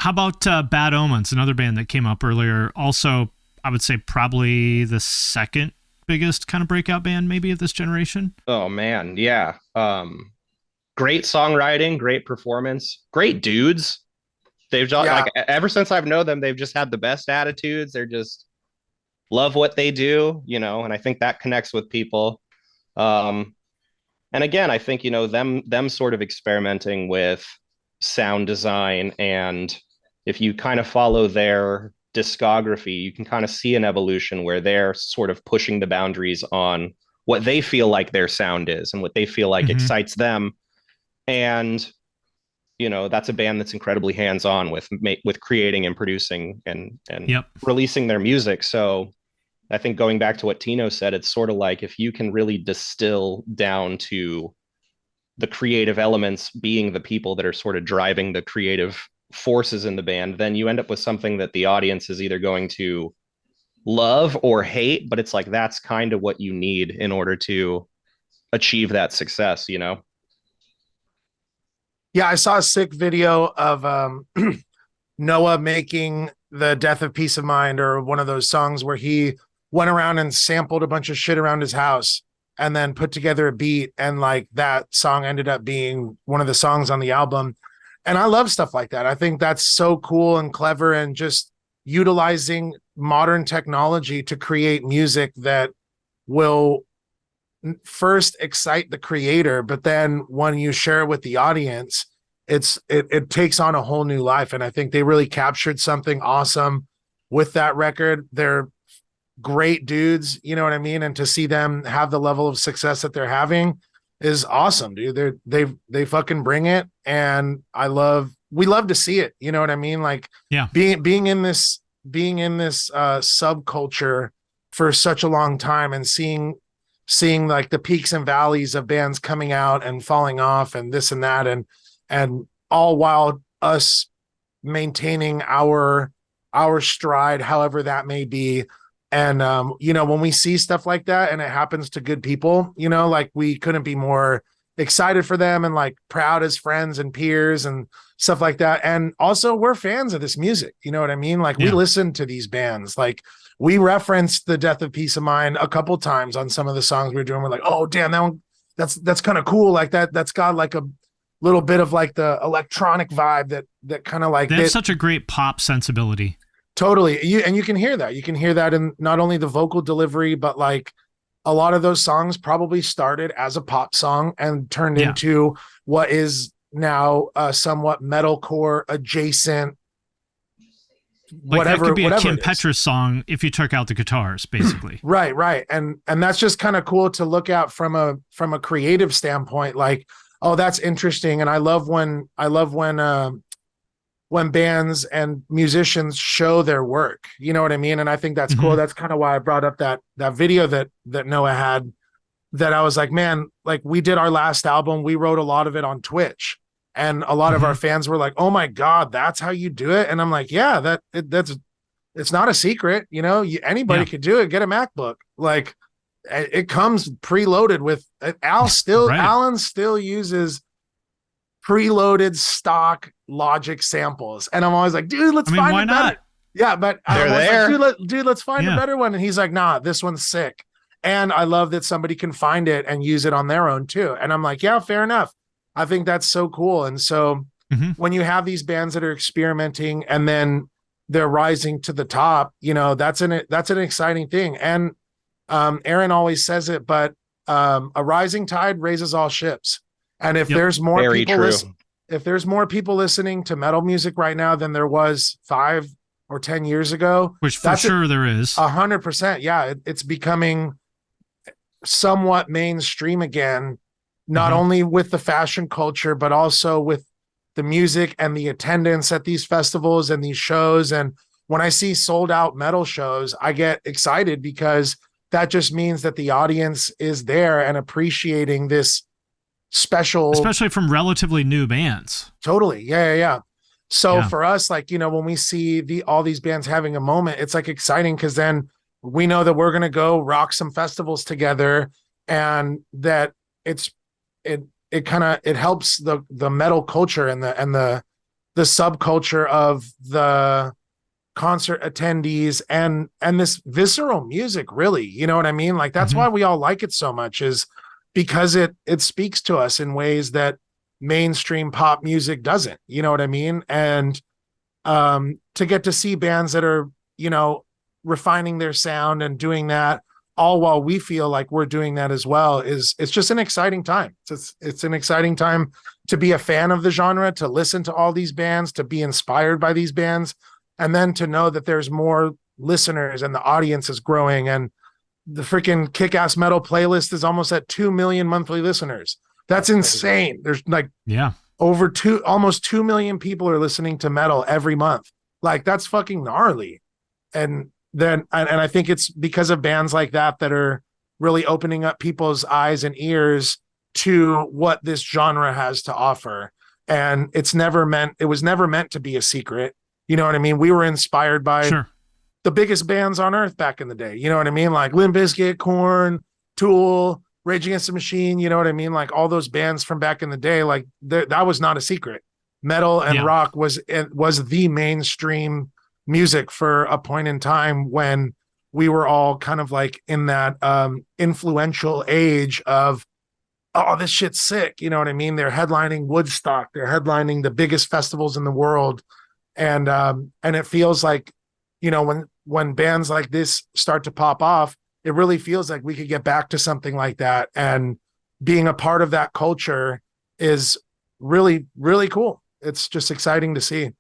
How about Bad Omens, another band that came up earlier? Also, I would say probably the second biggest kind of breakout band maybe of this generation. Oh man, yeah. Great songwriting, great performance, great dudes. They've just like Yeah, ever since I've known them, they've just had the best attitudes. They're just love what they do, and I think that connects with people. Um, and again, I think, them sort of experimenting with sound design, and if you kind of follow their discography, you can kind of see an evolution where they're sort of pushing the boundaries on what they feel like their sound is and what they feel like Mm-hmm. excites them. And that's a band that's incredibly hands-on with creating and producing and Yep. releasing their music. So I think going back to what Tino said, it's sort of like if you can really distill down to the creative elements being the people that are sort of driving the creative forces in the band, then you end up with something that the audience is either going to love or hate, but it's like that's kind of what you need in order to achieve that success. yeah. I saw a sick video of Noah making the Death of Peace of Mind, or one of those songs where he went around and sampled a bunch of shit around his house and then put together a beat. And like that song ended up being one of the songs on the album. And I love stuff like that. I think that's so cool and clever, and just utilizing modern technology to create music that will first excite the creator, but then when you share it with the audience, it takes on a whole new life. And I think they really captured something awesome with that record. They're great dudes, you know what I mean? And to see them have the level of success that they're having is awesome, dude. They fucking bring it, and we love to see it, you know what I mean? Like Yeah. being in this subculture for such a long time, and seeing like the peaks and valleys of bands coming out and falling off and this and that, and all while us maintaining our stride, however that may be. And when we see stuff like that and it happens to good people, like we couldn't be more excited for them, and like proud as friends and peers and stuff like that. And also we're fans of this music, you know what I mean? Like we Yeah. listen to these bands. Like we referenced the Death of Peace of Mind a couple times on some of the songs we were doing. We're like, oh damn, that one, that's kind of cool. Like that's got like a little bit of like the electronic vibe that kind of like They have it. such a great pop sensibility. Totally. You can hear that. You can hear that in not only the vocal delivery, but like a lot of those songs probably started as a pop song and turned Yeah. into what is now somewhat metalcore adjacent, Like that could be a whatever Kim it is. Petras song if you took out the guitars, basically. Right. And that's just kind of cool to look at from a creative standpoint. Like, oh, that's interesting. And I love when bands and musicians show their work, you know what I mean? And I think that's Mm-hmm. cool. That's kind of why I brought up that video that Noah had, that I was like, man, like we did our last album, we wrote a lot of it on Twitch, and a lot of Mm-hmm. our fans were like, oh my God, that's how you do it. And I'm like, yeah, that's it's not a secret, anybody Yeah. could do it. Get a MacBook. Like it comes preloaded with Right. Alan still uses preloaded stock Logic samples, and I'm always like, dude, let's I mean, find why a better. not? Yeah, but They're I'm always like, there. dude, let's find a Yeah. better one. And he's like, nah, this one's sick. And I love that somebody can find it and use it on their own too. And I'm like, yeah, fair enough. I think that's so cool. And so Mm-hmm. when you have these bands that are experimenting and then they're rising to the top, that's an exciting thing. And Aaron always says it, but a rising tide raises all ships. And if Yep. there's more Very people true. if there's more people listening to metal music right now than there was 5 or 10 years ago, Which for that's sure there is. 100%. Yeah, it's becoming somewhat mainstream again, not Mhm. only with the fashion culture, but also with the music and the attendance at these festivals and these shows. And when I see sold out metal shows, I get excited, because that just means that the audience is there and appreciating this special. Especially from relatively new bands. Totally. Yeah. So Yeah. for us, like, when we see all these bands having a moment, it's like exciting, because then we know that we're gonna go rock some festivals together, and that it helps the metal culture and the the subculture of the concert attendees and this visceral music, really, you know what I mean? Like that's why we all like it so much, is because it speaks to us in ways that mainstream pop music doesn't, you know what I mean? And to get to see bands that are, you know, refining their sound and doing that all while we feel like we're doing that as well, it's just an exciting time. It's an exciting time to be a fan of the genre, to listen to all these bands, to be inspired by these bands, and then to know that there's more listeners and the audience is growing, and the freaking Kick-Ass Metal playlist is almost at 2 million monthly listeners. That's insane. There's like almost 2 million people are listening to metal every month. Like that's fucking gnarly. And I think it's because of bands like that that are really opening up people's eyes and ears to what this genre has to offer. And it was never meant to be a secret. You know what I mean? We were inspired by the biggest bands on earth back in the day. You know what I mean? Like Limp Bizkit, Korn, Tool, Rage Against the Machine. You know what I mean? Like all those bands from back in the day, like that was not a secret. Metal and rock was the mainstream music for a point in time when we were all kind of like in that influential age of, oh, this shit's sick. You know what I mean? They're headlining Woodstock. They're headlining the biggest festivals in the world. And it feels like, you know, when bands like this start to pop off, it really feels like we could get back to something like that. And being a part of that culture is really, really cool. It's just exciting to see.